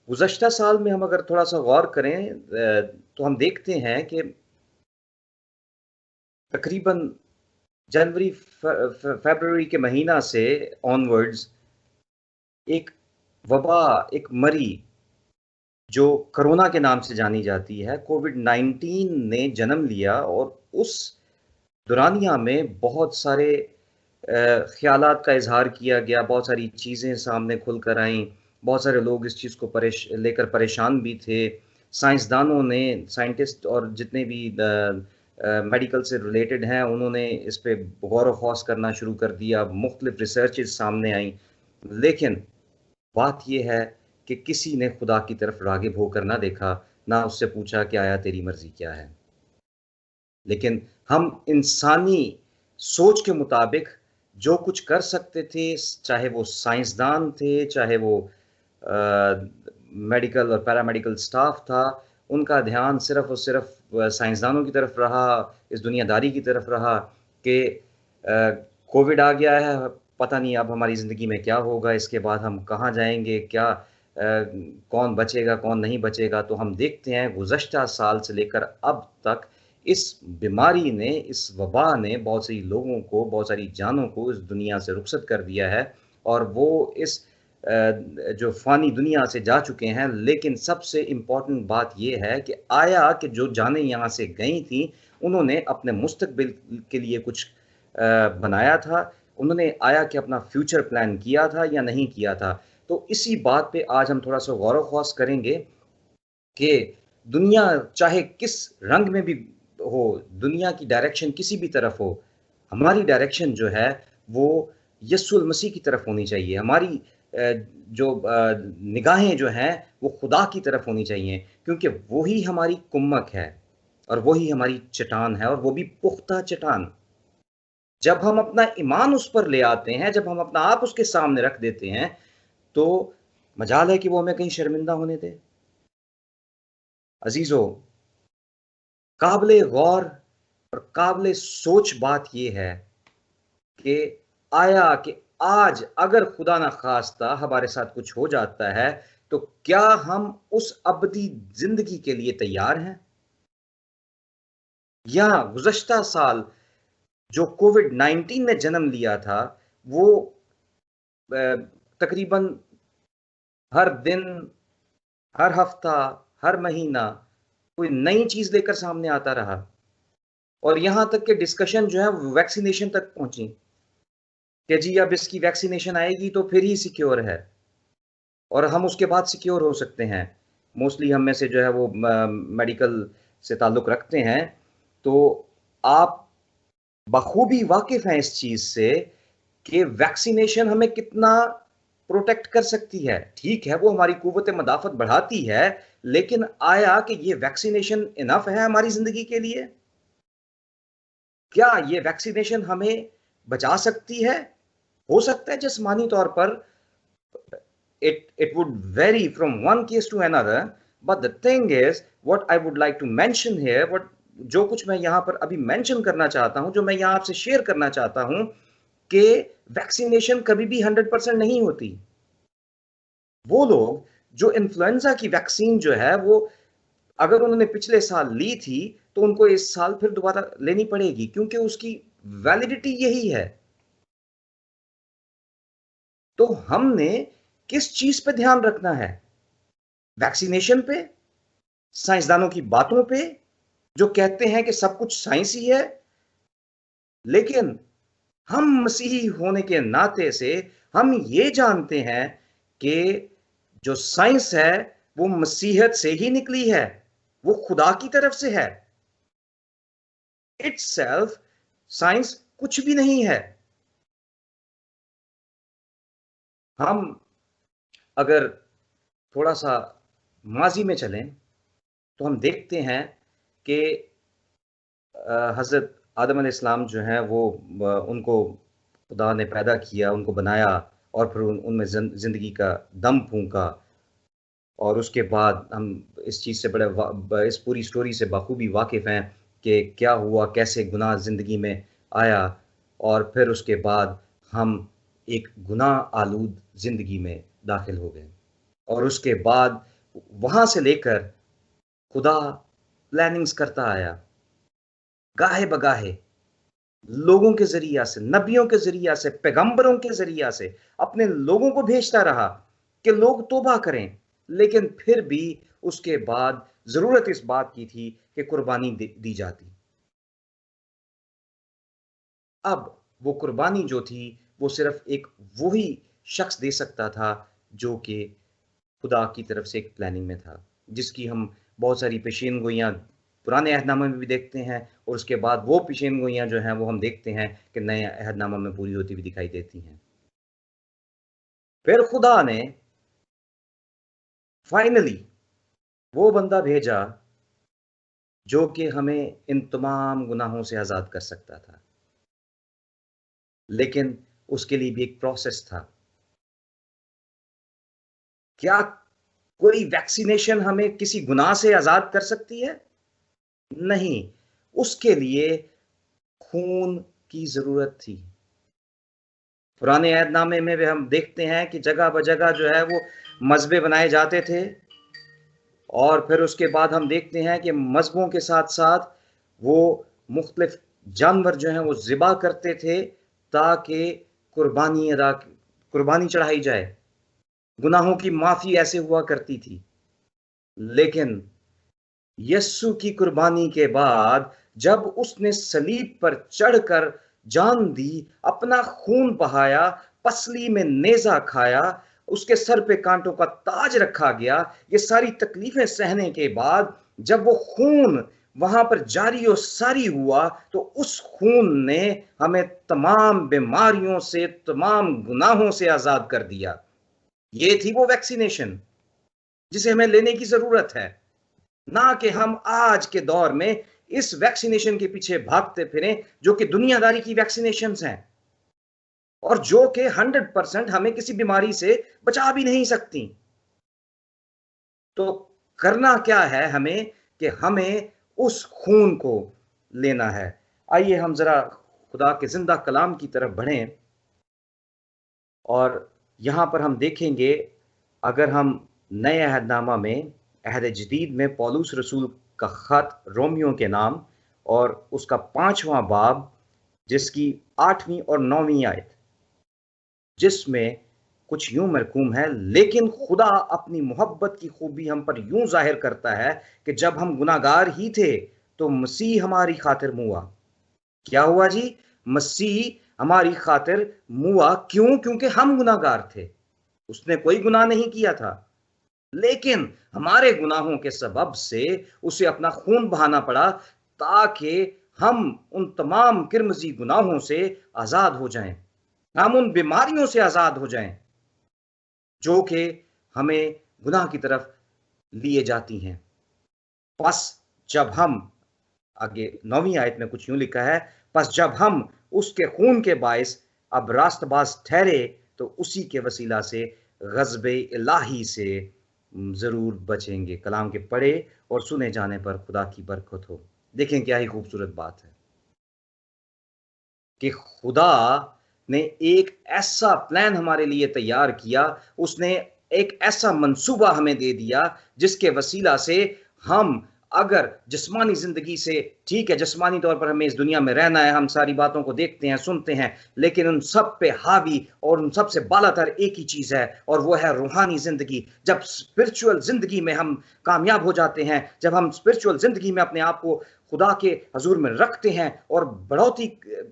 گزشتہ سال میں ہم اگر تھوڑا سا غور کریں تو ہم دیکھتے ہیں کہ تقریباً جنوری فیبروری کے مہینہ سے آنورڈز ایک وبا، ایک مری جو کرونا کے نام سے جانی جاتی ہے، کووڈ-19 نے جنم لیا، اور اس دورانیہ میں بہت سارے خیالات کا اظہار کیا گیا، بہت ساری چیزیں سامنے کھل کر آئیں، بہت سارے لوگ اس چیز کو لے کر پریشان بھی تھے۔ سائنسدانوں نے، سائنٹسٹ اور جتنے بھی میڈیکل سے ریلیٹڈ ہیں، انہوں نے اس پہ غور و خوض کرنا شروع کر دیا، مختلف ریسرچز سامنے آئیں، لیکن بات یہ ہے کہ کسی نے خدا کی طرف راغب ہو کر نہ دیکھا، نہ اس سے پوچھا کہ آیا تیری مرضی کیا ہے۔ لیکن ہم انسانی سوچ کے مطابق جو کچھ کر سکتے تھے، چاہے وہ سائنسدان تھے، چاہے وہ میڈیکل اور پیرامیڈیکل سٹاف تھا، ان کا دھیان صرف اور صرف سائنسدانوں کی طرف رہا، اس دنیا داری کی طرف رہا کہ کووڈ آ گیا ہے، پتہ نہیں اب ہماری زندگی میں کیا ہوگا، اس کے بعد ہم کہاں جائیں گے، کیا کون بچے گا کون نہیں بچے گا۔ تو ہم دیکھتے ہیں گزشتہ سال سے لے کر اب تک اس بیماری نے، اس وبا نے بہت سی لوگوں کو، بہت ساری جانوں کو اس دنیا سے رخصت کر دیا ہے، اور وہ اس جو فانی دنیا سے جا چکے ہیں۔ لیکن سب سے امپورٹنٹ بات یہ ہے کہ آیا کہ جو جانیں یہاں سے گئی تھیں، انہوں نے اپنے مستقبل کے لیے کچھ بنایا تھا، انہوں نے آیا کہ اپنا فیوچر پلان کیا تھا یا نہیں کیا تھا۔ تو اسی بات پہ آج ہم تھوڑا سا غور و خوض کریں گے کہ دنیا چاہے کس رنگ میں بھی ہو، دنیا کی ڈائریکشن کسی بھی طرف ہو، ہماری ڈائریکشن جو ہے وہ یسوع المسیح کی طرف ہونی چاہیے، ہماری جو نگاہیں جو ہیں وہ خدا کی طرف ہونی چاہیے، کیونکہ وہی ہماری کمک ہے اور وہی ہماری چٹان ہے، اور وہ بھی پختہ چٹان۔ جب ہم اپنا ایمان اس پر لے آتے ہیں، جب ہم اپنا آپ اس کے سامنے رکھ دیتے ہیں، تو مجال ہے کہ وہ ہمیں کہیں شرمندہ ہونے دے۔ عزیزو، قابل غور اور قابل سوچ بات یہ ہے کہ آیا کہ آج اگر خدا نہ خواستہ ہمارے ساتھ کچھ ہو جاتا ہے، تو کیا ہم اس ابدی زندگی کے لیے تیار ہیں؟ یا گزشتہ سال جو کووڈ-19 نے جنم لیا تھا، وہ تقریباً ہر دن، ہر ہفتہ، ہر مہینہ کوئی نئی چیز لے کر سامنے آتا رہا، اور یہاں تک کہ ڈسکشن جو ہے ویکسینیشن تک پہنچی کہ جی اب اس کی ویکسینیشن آئے گی تو پھر ہی سیکیور ہے، اور ہم اس کے بعد سیکیور ہو سکتے ہیں۔ موسٹلی ہم میں سے جو ہے وہ میڈیکل سے تعلق رکھتے ہیں، تو آپ بخوبی واقف ہیں اس چیز سے کہ ویکسینیشن ہمیں کتنا پروٹیکٹ کر سکتی ہے۔ ٹھیک ہے، وہ ہماری قوت مدافعت بڑھاتی ہے، لیکن آیا کہ یہ ویکسینیشن انف ہے ہماری زندگی کے لیے؟ کیا یہ ویکسینیشن ہمیں بچا سکتی ہے؟ ہو سکتا ہے جسمانی طور پر it would vary from one case to another, but the thing is what I would like to mention here, جو کچھ میں یہاں پر ابھی مینشن کرنا چاہتا ہوں، جو میں یہاں آپ سے شیئر کرنا چاہتا ہوں، کہ ویکسینیشن کبھی بھی 100% نہیں ہوتی۔ وہ لوگ جو انفلوئنزا کی ویکسین جو ہے وہ اگر انہوں نے پچھلے سال لی تھی تو ان کو اس سال پھر دوبارہ لینی پڑے گی، کیونکہ اس کی ویلیڈیٹی یہی ہے۔ تو ہم نے کس چیز پہ دھیان رکھنا ہے؟ ویکسینیشن پہ؟ سائنسدانوں کی باتوں پہ جو کہتے ہیں کہ سب کچھ سائنسی ہے؟ لیکن ہم مسیحی ہونے کے ناطے سے ہم یہ جانتے ہیں کہ جو سائنس ہے وہ مسیحیت سے ہی نکلی ہے، وہ خدا کی طرف سے ہے۔ اٹ سیلف سائنس کچھ بھی نہیں ہے۔ ہم اگر تھوڑا سا ماضی میں چلیں تو ہم دیکھتے ہیں کہ حضرت آدم علیہ السلام جو ہیں وہ ان کو خدا نے پیدا کیا، ان کو بنایا، اور پھر ان میں زندگی کا دم پھونکا، اور اس کے بعد ہم اس چیز سے اس پوری سٹوری سے بخوبی واقف ہیں کہ کیا ہوا، کیسے گناہ زندگی میں آیا، اور پھر اس کے بعد ہم ایک گناہ آلود زندگی میں داخل ہو گئے، اور اس کے بعد وہاں سے لے کر خدا پلاننگز کرتا آیا، گاہے بگاہے لوگوں کے ذریعہ سے، نبیوں کے ذریعہ سے، پیغمبروں کے ذریعہ سے اپنے لوگوں کو بھیجتا رہا کہ لوگ توبہ کریں، لیکن پھر بھی اس کے بعد ضرورت اس بات کی تھی کہ قربانی دی جاتی۔ اب وہ قربانی جو تھی وہ صرف ایک وہی شخص دے سکتا تھا جو کہ خدا کی طرف سے ایک پلاننگ میں تھا، جس کی ہم بہت ساری پیشین گوئیاں پرانے عہد نامے میں بھی دیکھتے ہیں، اور اس کے بعد وہ پیشین گوئیاں جو ہیں وہ ہم دیکھتے ہیں کہ نئے عہد نامہ میں پوری ہوتی بھی دکھائی دیتی ہیں۔ پھر خدا نے فائنلی وہ بندہ بھیجا جو کہ ہمیں ان تمام گناہوں سے آزاد کر سکتا تھا، لیکن اس کے لیے بھی ایک پروسیس تھا۔ کیا کوئی ویکسینیشن ہمیں کسی گناہ سے آزاد کر سکتی ہے؟ نہیں، اس کے لیے خون کی ضرورت تھی۔ پرانے عہد نامے میں بھی ہم دیکھتے ہیں کہ جگہ بجگہ جو ہے وہ مذبے بنائے جاتے تھے، اور پھر اس کے بعد ہم دیکھتے ہیں کہ مذہبوں کے ساتھ ساتھ وہ مختلف جانور جو ہیں وہ ذبح کرتے تھے تاکہ قربانی چڑھائی جائے، گناہوں کی معافی ایسے ہوا کرتی تھی۔ لیکن یسوع کی قربانی کے بعد جب اس نے صلیب پر چڑھ کر جان دی، اپنا خون بہایا، پسلی میں نیزہ کھایا، اس کے سر پہ کانٹوں کا تاج رکھا گیا، یہ ساری تکلیفیں سہنے کے بعد جب وہ خون وہاں پر جاری و ساری ہوا تو اس خون نے ہمیں تمام بیماریوں سے، تمام گناہوں سے آزاد کر دیا۔ یہ تھی وہ ویکسینیشن جسے ہمیں لینے کی ضرورت ہے، نہ کہ ہم آج کے دور میں اس ویکسینیشن کے پیچھے بھاگتے پھریں جو کہ دنیا داری کی ویکسینیشنز ہیں، اور جو کہ 100% ہمیں کسی بیماری سے بچا بھی نہیں سکتی۔ تو کرنا کیا ہے ہمیں کہ ہمیں اس خون کو لینا ہے۔ آئیے ہم ذرا خدا کے زندہ کلام کی طرف بڑھیں، اور یہاں پر ہم دیکھیں گے، اگر ہم نئے عہد نامہ میں عہد جدید میں پولس رسول کا خط رومیوں کے نام اور اس کا 5واں باب جس کی 8ویں اور 9ویں آیت، جس میں کچھ یوں مرکوم ہے، لیکن خدا اپنی محبت کی خوبی ہم پر یوں ظاہر کرتا ہے کہ جب ہم گناہگار ہی تھے تو مسیح ہماری خاطر موا۔ کیا ہوا جی؟ مسیح ہماری خاطر موا۔ کیوں؟ کیونکہ ہم گناہگار تھے، اس نے کوئی گناہ نہیں کیا تھا، لیکن ہمارے گناہوں کے سبب سے اسے اپنا خون بہانا پڑا تاکہ ہم ان تمام کرمزی گناہوں سے آزاد ہو جائیں، ہم ان بیماریوں سے آزاد ہو جائیں جو کہ ہمیں گناہ کی طرف لیے جاتی ہیں۔ پس جب ہم، آگے 9ویں آیت میں کچھ یوں لکھا ہے، پس جب ہم اس کے خون کے باعث اب راست باز ٹھہرے تو اسی کے وسیلہ سے غضب الہی سے ضرور بچیں گے۔ کلام کے پڑھے اور سنے جانے پر خدا کی برکت ہو۔ دیکھیں کیا ہی خوبصورت بات ہے کہ خدا نے ایک ایسا پلان ہمارے لیے تیار کیا، اس نے ایک ایسا منصوبہ ہمیں دے دیا جس کے وسیلہ سے ہم اگر جسمانی زندگی سے، ٹھیک ہے جسمانی طور پر ہمیں اس دنیا میں رہنا ہے، ہم ساری باتوں کو دیکھتے ہیں سنتے ہیں، لیکن ان سب پہ حاوی اور ان سب سے بالا تر ایک ہی چیز ہے، اور وہ ہے روحانی زندگی۔ جب اسپرچول زندگی میں ہم کامیاب ہو جاتے ہیں، جب ہم اسپرچول زندگی میں اپنے آپ کو خدا کے حضور میں رکھتے ہیں اور بڑھوتی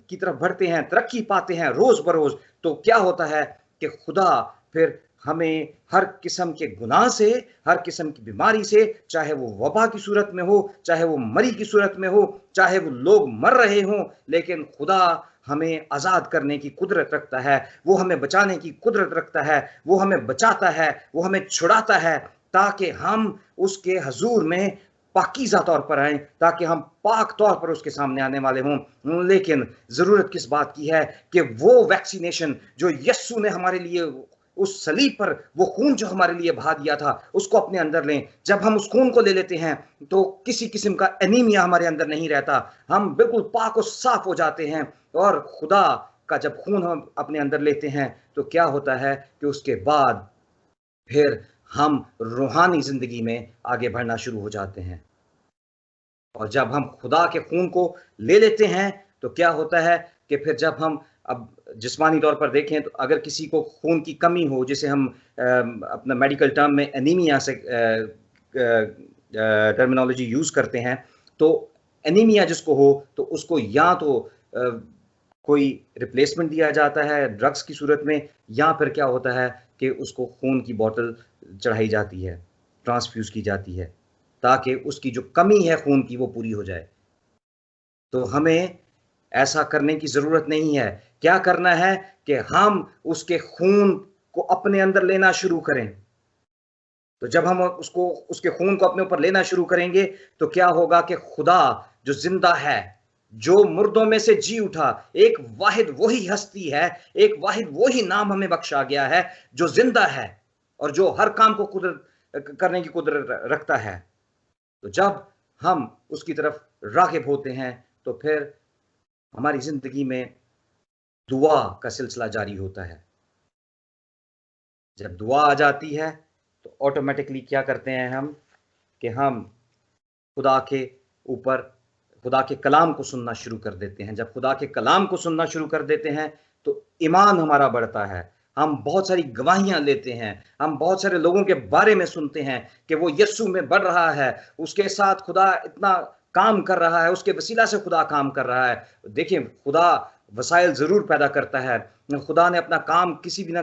کی طرف بڑھتے ہیں، ترقی پاتے ہیں روز بروز، تو کیا ہوتا ہے کہ خدا پھر ہمیں ہر قسم کے گناہ سے، ہر قسم کی بیماری سے، چاہے وہ وبا کی صورت میں ہو، چاہے وہ مری کی صورت میں ہو، چاہے وہ لوگ مر رہے ہوں، لیکن خدا ہمیں آزاد کرنے کی قدرت رکھتا ہے، وہ ہمیں بچانے کی قدرت رکھتا ہے، وہ ہمیں بچاتا ہے، وہ ہمیں چھڑاتا ہے تاکہ ہم اس کے حضور میں پاکیزہ طور پر آئیں، تاکہ ہم پاک طور پر اس کے سامنے آنے والے ہوں۔ لیکن ضرورت کس بات کی ہے کہ وہ ویکسینیشن جو یسوع نے ہمارے لیے اس صلیب پر، وہ خون جو ہمارے لیے بہا دیا تھا، اس کو اپنے اندر لیں۔ جب ہم اس خون کو لے لیتے ہیں تو کسی قسم کا انیمیا ہمارے اندر نہیں رہتا، ہم بالکل پاک و صاف ہو جاتے ہیں، اور خدا کا جب خون ہم اپنے اندر لیتے ہیں تو کیا ہوتا ہے کہ اس کے بعد پھر ہم روحانی زندگی میں آگے بڑھنا شروع ہو جاتے ہیں. اور جب ہم خدا کے خون کو لے لیتے ہیں تو کیا ہوتا ہے کہ پھر جب ہم اب جسمانی طور پر دیکھیں تو اگر کسی کو خون کی کمی ہو، جسے ہم اپنا میڈیکل ٹرم میں انیمیا سے ٹرمینالوجی یوز کرتے ہیں، تو انیمیا جس کو ہو تو اس کو یا تو کوئی ریپلیسمنٹ دیا جاتا ہے ڈرگس کی صورت میں، یا پھر کیا ہوتا ہے کہ اس کو خون کی بوتل چڑھائی جاتی ہے، ٹرانسفیوز کی جاتی ہے، تاکہ اس کی جو کمی ہے خون کی وہ پوری ہو جائے. تو ہمیں ایسا کرنے کی ضرورت نہیں ہے. کیا کرنا ہے کہ ہم اس کے خون کو اپنے اندر لینا شروع کریں. تو جب ہم اس کے خون کو اپنے اوپر لینا شروع کریں گے تو کیا ہوگا کہ خدا جو زندہ ہے، جو مردوں میں سے جی اٹھا، ایک واحد وہی ہستی ہے، ایک واحد وہی نام ہمیں بخشا گیا ہے جو زندہ ہے اور جو ہر کام کو کرنے کی قدرت رکھتا ہے. تو جب ہم اس کی طرف راغب ہوتے ہیں تو پھر ہماری زندگی میں دعا کا سلسلہ جاری ہوتا ہے. جب دعا آ جاتی ہے تو آٹومیٹکلی کیا کرتے ہیں ہم کہ ہم خدا کے اوپر خدا کے کلام کو سننا شروع کر دیتے ہیں. جب خدا کے کلام کو سننا شروع کر دیتے ہیں تو ایمان ہمارا بڑھتا ہے. ہم بہت ساری گواہیاں لیتے ہیں، ہم بہت سارے لوگوں کے بارے میں سنتے ہیں کہ وہ یسوع میں بڑھ رہا ہے، اس کے ساتھ خدا اتنا کام کر رہا ہے، اس کے وسیلہ سے خدا کام کر رہا ہے. دیکھیں، خدا وسائل ضرور پیدا کرتا ہے، خدا نے اپنا کام کسی نہ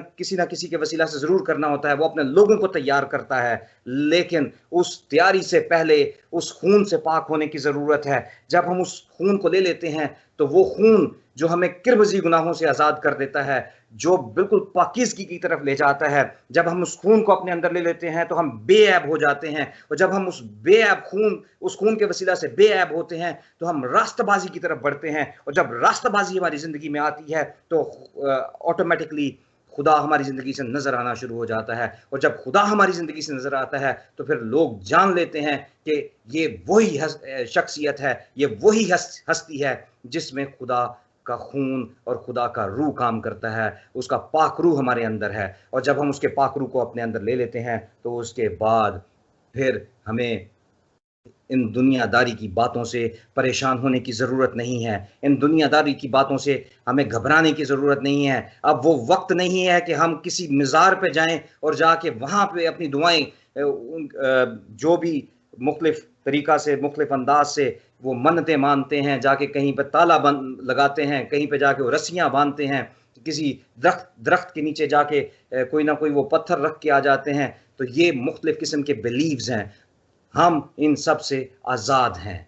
کسی کے وسیلہ سے ضرور کرنا ہوتا ہے، وہ اپنے لوگوں کو تیار کرتا ہے، لیکن اس تیاری سے پہلے اس خون سے پاک ہونے کی ضرورت ہے. جب ہم اس خون کو لے لیتے ہیں تو وہ خون جو ہمیں کربزی گناہوں سے آزاد کر دیتا ہے، جو بالکل پاکیزگی کی طرف لے جاتا ہے، جب ہم اس خون کو اپنے اندر لے لیتے ہیں تو ہم بے عیب ہو جاتے ہیں. اور جب ہم اس خون کے وسیلہ سے بے عیب ہوتے ہیں تو ہم راستہ بازی کی طرف بڑھتے ہیں. اور جب راستہ بازی ہماری زندگی میں آتی ہے تو آٹومیٹکلی خدا ہماری زندگی سے نظر آنا شروع ہو جاتا ہے. اور جب خدا ہماری زندگی سے نظر آتا ہے تو پھر لوگ جان لیتے ہیں کہ یہ وہی شخصیت ہے، یہ وہی ہستی ہے جس میں خدا کا خون اور خدا کا روح کام کرتا ہے. اس کا پاک روح ہمارے اندر ہے. اور جب ہم اس کے پاک روح کو اپنے اندر لے لیتے ہیں تو اس کے بعد پھر ہمیں ان دنیا داری کی باتوں سے پریشان ہونے کی ضرورت نہیں ہے. ان دنیا داری کی باتوں سے ہمیں گھبرانے کی ضرورت نہیں ہے. اب وہ وقت نہیں ہے کہ ہم کسی مزار پہ جائیں اور جا کے وہاں پہ اپنی دعائیں جو بھی مختلف طریقہ سے، مختلف انداز سے وہ منتیں مانتے ہیں، جا کے کہیں پہ تالا لگاتے ہیں، کہیں پہ جا کے وہ رسیاں باندھتے ہیں، کسی درخت کے نیچے جا کے کوئی نہ کوئی وہ پتھر رکھ کے آ جاتے ہیں. تو یہ مختلف قسم کے بلیوز ہیں. ہم ان سب سے آزاد ہیں.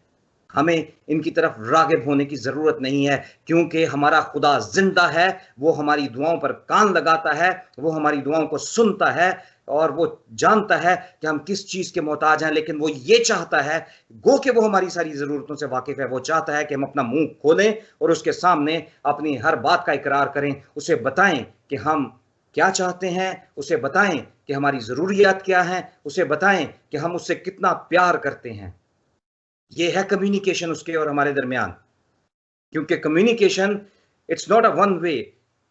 ہمیں ان کی طرف راغب ہونے کی ضرورت نہیں ہے، کیونکہ ہمارا خدا زندہ ہے. وہ ہماری دعاؤں پر کان لگاتا ہے، وہ ہماری دعاؤں کو سنتا ہے، اور وہ جانتا ہے کہ ہم کس چیز کے محتاج ہیں. لیکن وہ یہ چاہتا ہے، گو کہ وہ ہماری ساری ضرورتوں سے واقف ہے، وہ چاہتا ہے کہ ہم اپنا منہ کھولیں اور اس کے سامنے اپنی ہر بات کا اقرار کریں، اسے بتائیں کہ ہم کیا چاہتے ہیں، اسے بتائیں کہ ہماری ضروریات کیا ہیں، اسے بتائیں کہ ہم اس سے کتنا پیار کرتے ہیں. یہ ہے کمیونیکیشن اس کے اور ہمارے درمیان. کیونکہ communication it's not a one way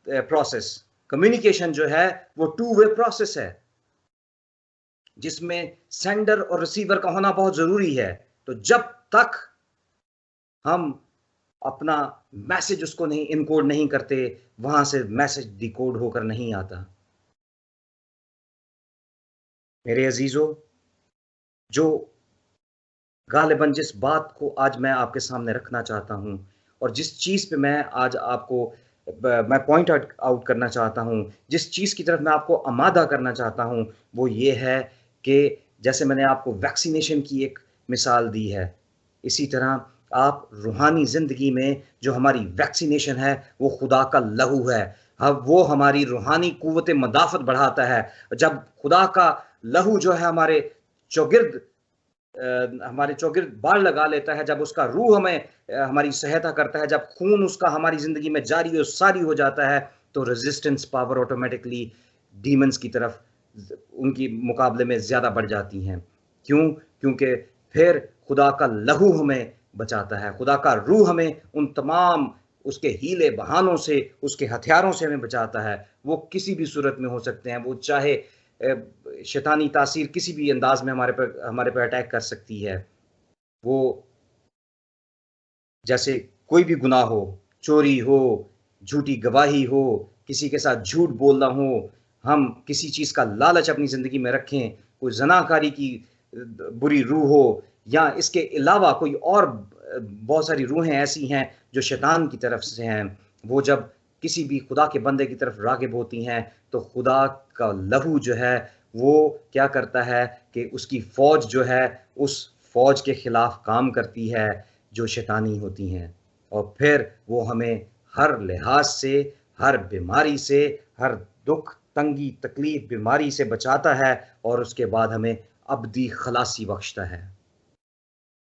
process. Communication جو ہے وہ 2 وے پروسیس ہے، جس میں سینڈر اور ریسیور کا ہونا بہت ضروری ہے. تو جب تک ہم اپنا میسج اس کو نہیں انکوڈ نہیں کرتے، وہاں سے میسج ڈیکوڈ ہو کر نہیں آتا. میرے عزیزو، جو غالباً جس بات کو آج میں آپ کے سامنے رکھنا چاہتا ہوں اور جس چیز پہ میں آج آپ کو میں پوائنٹ آؤٹ کرنا چاہتا ہوں، جس چیز کی طرف میں آپ کو آمادہ کرنا چاہتا ہوں، وہ یہ ہے کہ جیسے میں نے آپ کو ویکسینیشن کی ایک مثال دی ہے، اسی طرح آپ روحانی زندگی میں جو ہماری ویکسینیشن ہے وہ خدا کا لہو ہے. وہ ہماری روحانی قوت مدافعت بڑھاتا ہے. جب خدا کا لہو جو ہے ہمارے چوگرد باڑ لگا لیتا ہے، جب اس کا روح ہماری سہایتا کرتا ہے، جب خون اس کا ہماری زندگی میں جاری و ساری ہو جاتا ہے، تو ریزسٹنس پاور آٹومیٹکلی ڈیمنز کی طرف ان کی مقابلے میں زیادہ بڑھ جاتی ہیں. کیونکہ پھر خدا کا لہو ہمیں بچاتا ہے، خدا کا روح ہمیں ان تمام اس کے ہیلے بہانوں سے، اس کے ہتھیاروں سے ہمیں بچاتا ہے. وہ کسی بھی صورت میں ہو سکتے ہیں، وہ چاہے شیطانی تاثیر کسی بھی انداز میں ہمارے پر اٹیک کر سکتی ہے. وہ جیسے کوئی بھی گناہ ہو، چوری ہو، جھوٹی گواہی ہو، کسی کے ساتھ جھوٹ بولنا ہو، ہم کسی چیز کا لالچ اپنی زندگی میں رکھیں، کوئی زناکاری کی بری روح ہو، یا اس کے علاوہ کوئی اور بہت ساری روحیں ایسی ہیں جو شیطان کی طرف سے ہیں. وہ جب کسی بھی خدا کے بندے کی طرف راغب ہوتی ہیں تو خدا کا لہو جو ہے وہ کیا کرتا ہے کہ اس کی فوج جو ہے اس فوج کے خلاف کام کرتی ہے جو شیطانی ہوتی ہیں، اور پھر وہ ہمیں ہر لحاظ سے، ہر بیماری سے، ہر دکھ تنگی تکلیف بیماری سے بچاتا ہے، اور اس کے بعد ہمیں ابدی خلاصی بخشتا ہے.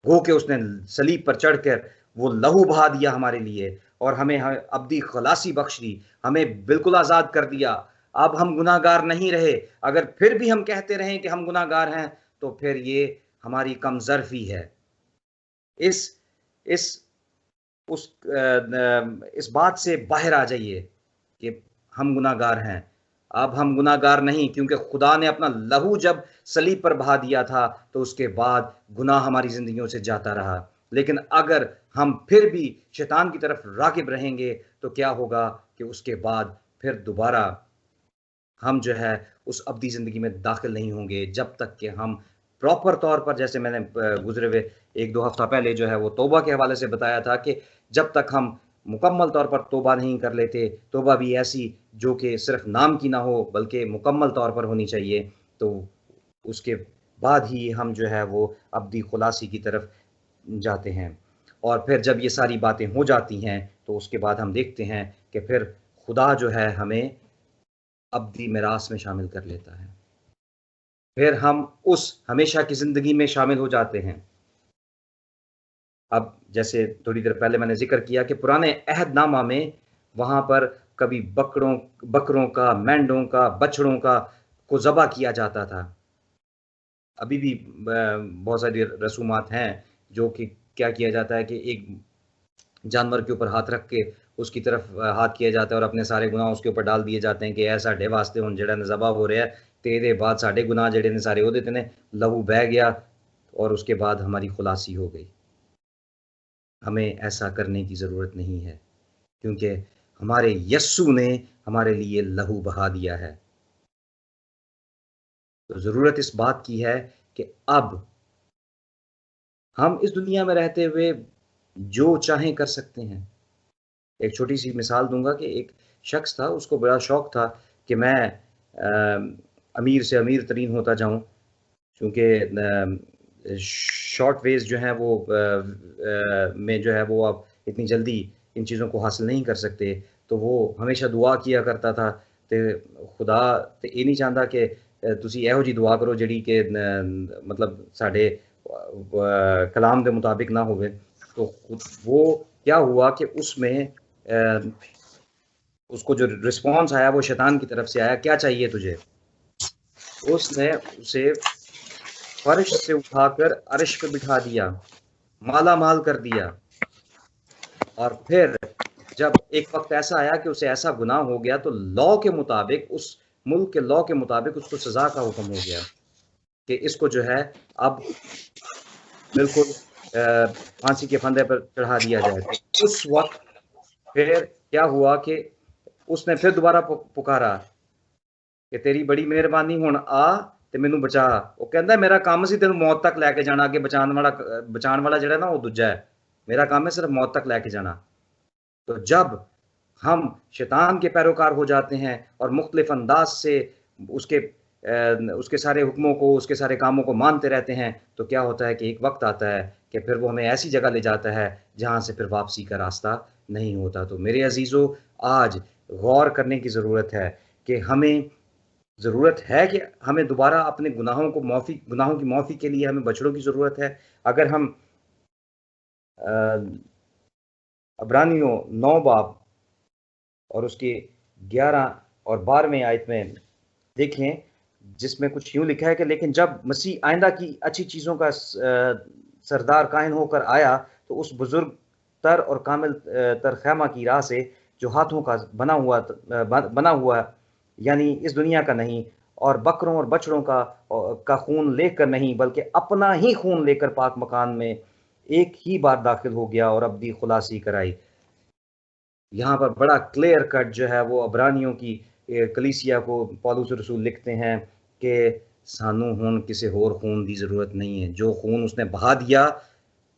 وہ کہ اس نے صلیب پر چڑھ کر وہ لہو بہا دیا ہمارے لیے اور ہمیں ابدی خلاصی بخش دی، ہمیں بالکل آزاد کر دیا. اب ہم گناہ گار نہیں رہے. اگر پھر بھی ہم کہتے رہیں کہ ہم گناہ گار ہیں تو پھر یہ ہماری کم ظرفی ہے. اس اس اس اس بات سے باہر آ جائیے کہ ہم گناہ گار ہیں. اب ہم گناہ گار نہیں، کیونکہ خدا نے اپنا لہو جب صلیب پر بہا دیا تھا تو اس کے بعد گناہ ہماری زندگیوں سے جاتا رہا. لیکن اگر ہم پھر بھی شیطان کی طرف راغب رہیں گے تو کیا ہوگا کہ اس کے بعد پھر دوبارہ ہم جو ہے اس ابدی زندگی میں داخل نہیں ہوں گے، جب تک کہ ہم پراپر طور پر، جیسے میں نے گزرے ہوئے 1-2 ہفتہ پہلے جو ہے وہ توبہ کے حوالے سے بتایا تھا کہ جب تک ہم مکمل طور پر توبہ نہیں کر لیتے، توبہ بھی ایسی جو کہ صرف نام کی نہ ہو بلکہ مکمل طور پر ہونی چاہیے، تو اس کے بعد ہی ہم جو ہے وہ ابدی خلاصی کی طرف جاتے ہیں. اور پھر جب یہ ساری باتیں ہو جاتی ہیں تو اس کے بعد ہم دیکھتے ہیں کہ پھر خدا جو ہے ہمیں ابدی میراث میں شامل کر لیتا ہے. پھر ہم اس ہمیشہ کی زندگی میں شامل ہو جاتے ہیں. اب جیسے تھوڑی دیر پہلے میں نے ذکر کیا کہ پرانے عہد نامہ میں وہاں پر کبھی بکروں کا، مینڈوں کا، بچڑوں کا کو ذبح کیا جاتا تھا. ابھی بھی بہت ساری رسومات ہیں جو کہ کیا کیا جاتا ہے کہ ایک جانور کے اوپر ہاتھ رکھ کے اس کی طرف ہاتھ کیا جاتا ہے اور اپنے سارے گناہ اس کے اوپر ڈال دیے جاتے ہیں کہ ایسا ڈے واسطے ہن جڑا نے ذبح ہو رہا ہے تیرے بعد ساڈے گناہ جڑے نے سارے وہ نے لہو بہ گیا اور اس کے بعد ہماری خلاصی ہو گئی. ہمیں ایسا کرنے کی ضرورت نہیں ہے، کیونکہ ہمارے یسوع نے ہمارے لیے لہو بہا دیا ہے. تو ضرورت اس بات کی ہے کہ اب ہم اس دنیا میں رہتے ہوئے جو چاہیں کر سکتے ہیں. ایک چھوٹی سی مثال دوں گا کہ ایک شخص تھا، اس کو بڑا شوق تھا کہ میں امیر سے امیر ترین ہوتا جاؤں، کیونکہ شارٹ ویز جو ہیں وہ میں جو ہے وہ اب اتنی جلدی ان چیزوں کو حاصل نہیں کر سکتے. تو وہ ہمیشہ دعا کیا کرتا تھا کہ خدا تے یہ نہیں چاہتا کہ تسی یہو جی دعا کرو جڑی کہ مطلب ساڈے کلام دے مطابق نہ ہوئے. تو وہ کیا ہوا کہ اس میں اس کو جو رسپانس آیا وہ شیطان کی طرف سے آیا. کیا چاہیے تجھے؟ اس نے اسے فرش سے اٹھا کر عرش پہ بٹھا دیا، مالا مال کر دیا. اور پھر جب ایک وقت ایسا آیا کہ اسے ایسا گناہ ہو گیا تو لاء کے مطابق، اس ملک کے لاء کے مطابق اس کو سزا کا حکم ہو گیا کہ اس کو جو ہے اب بالکل پھانسی کے پھندے پر چڑھا دیا جائے. تو اس وقت پھر کیا ہوا کہ اس نے پھر دوبارہ پکارا کہ تیری بڑی مہربانی ہن آ تے مینوں بچا. وہ کہندا ہے میرا کام سی تینوں موت تک لے کے جانا، کہ بچان والا جڑا نا وہ دوجا ہے، میرا کام ہے صرف موت تک لے کے جانا. تو جب ہم شیطان کے پیروکار ہو جاتے ہیں اور مختلف انداز سے اس کے سارے حکموں کو، اس کے سارے کاموں کو مانتے رہتے ہیں، تو کیا ہوتا ہے کہ ایک وقت آتا ہے کہ پھر وہ ہمیں ایسی جگہ لے جاتا ہے جہاں سے پھر واپسی کا راستہ نہیں ہوتا. تو میرے عزیزو، آج غور کرنے کی ضرورت ہے کہ ہمیں ضرورت ہے کہ ہمیں دوبارہ اپنے گناہوں کی معافی کے لیے ہمیں بچڑوں کی ضرورت ہے. اگر ہم عبرانیوں 9 باب اور اس کی 11 اور 12ویں آیت میں دیکھیں، جس میں کچھ یوں لکھا ہے کہ لیکن جب مسیح آئندہ کی اچھی چیزوں کا سردار کائن ہو کر آیا تو اس بزرگ تر اور کامل تر خیمہ کی راہ سے جو ہاتھوں کا بنا ہوا یعنی اس دنیا کا نہیں اور بکروں اور بچڑوں کا خون لے کر نہیں بلکہ اپنا ہی خون لے کر پاک مکان میں ایک ہی بار داخل ہو گیا اور ابدی خلاصی کرائی۔ یہاں پر بڑا کلیئر کٹ جو ہے وہ عبرانیوں کی کلیسیا کو پالوس رسول لکھتے ہیں کہ سانو ہون کسی اور خون دی ضرورت نہیں ہے، جو خون اس نے بہا دیا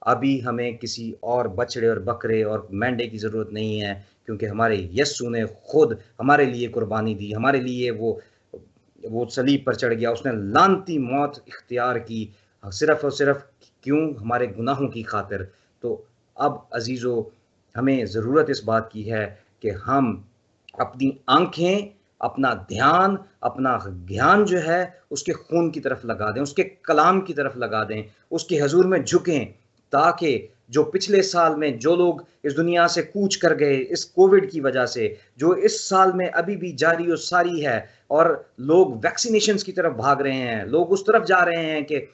ابھی ہمیں کسی اور بچڑے اور بکرے اور مینڈے کی ضرورت نہیں ہے، کیونکہ ہمارے یسوع نے خود ہمارے لیے قربانی دی، ہمارے لیے وہ صلیب پر چڑھ گیا، اس نے لعنتی موت اختیار کی صرف اور صرف کیوں؟ ہمارے گناہوں کی خاطر۔ تو اب عزیزو ہمیں ضرورت اس بات کی ہے کہ ہم اپنی آنکھیں، اپنا دھیان، اپنا گیان جو ہے اس کے خون کی طرف لگا دیں، اس کے کلام کی طرف لگا دیں، اس کے حضور میں جھکیں، تاکہ جو پچھلے سال میں جو لوگ اس دنیا سے کوچ کر گئے اس کووڈ کی وجہ سے، جو اس سال میں ابھی بھی جاری و ساری ہے اور لوگ ویکسینیشنز کی طرف بھاگ رہے ہیں، لوگ اس طرف جا رہے ہیں کہ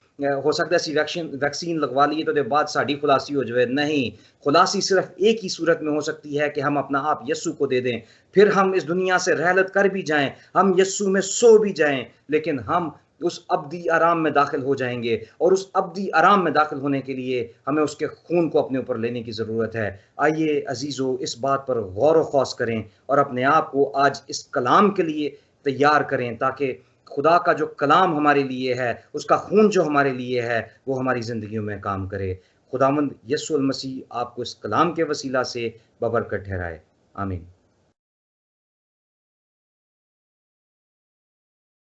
ہو سکتا ہے ویکسین لگوا لیے تو دے بعد ساڑھی خلاصی ہو جائے۔ نہیں، خلاصی صرف ایک ہی صورت میں ہو سکتی ہے کہ ہم اپنا آپ یسوع کو دے دیں، پھر ہم اس دنیا سے رحلت کر بھی جائیں، ہم یسوع میں سو بھی جائیں، لیکن ہم اس ابدی آرام میں داخل ہو جائیں گے، اور اس ابدی آرام میں داخل ہونے کے لیے ہمیں اس کے خون کو اپنے اوپر لینے کی ضرورت ہے۔ آئیے عزیزو اس بات پر غور و خوض کریں اور اپنے آپ کو آج اس کلام کے لیے تیار کریں، تاکہ خدا کا جو کلام ہمارے لیے ہے، اس کا خون جو ہمارے لیے ہے، وہ ہماری زندگیوں میں کام کرے۔ خداوند یسوع المسیح آپ کو اس کلام کے وسیلہ سے ببرکت ٹھہرائے، آمین۔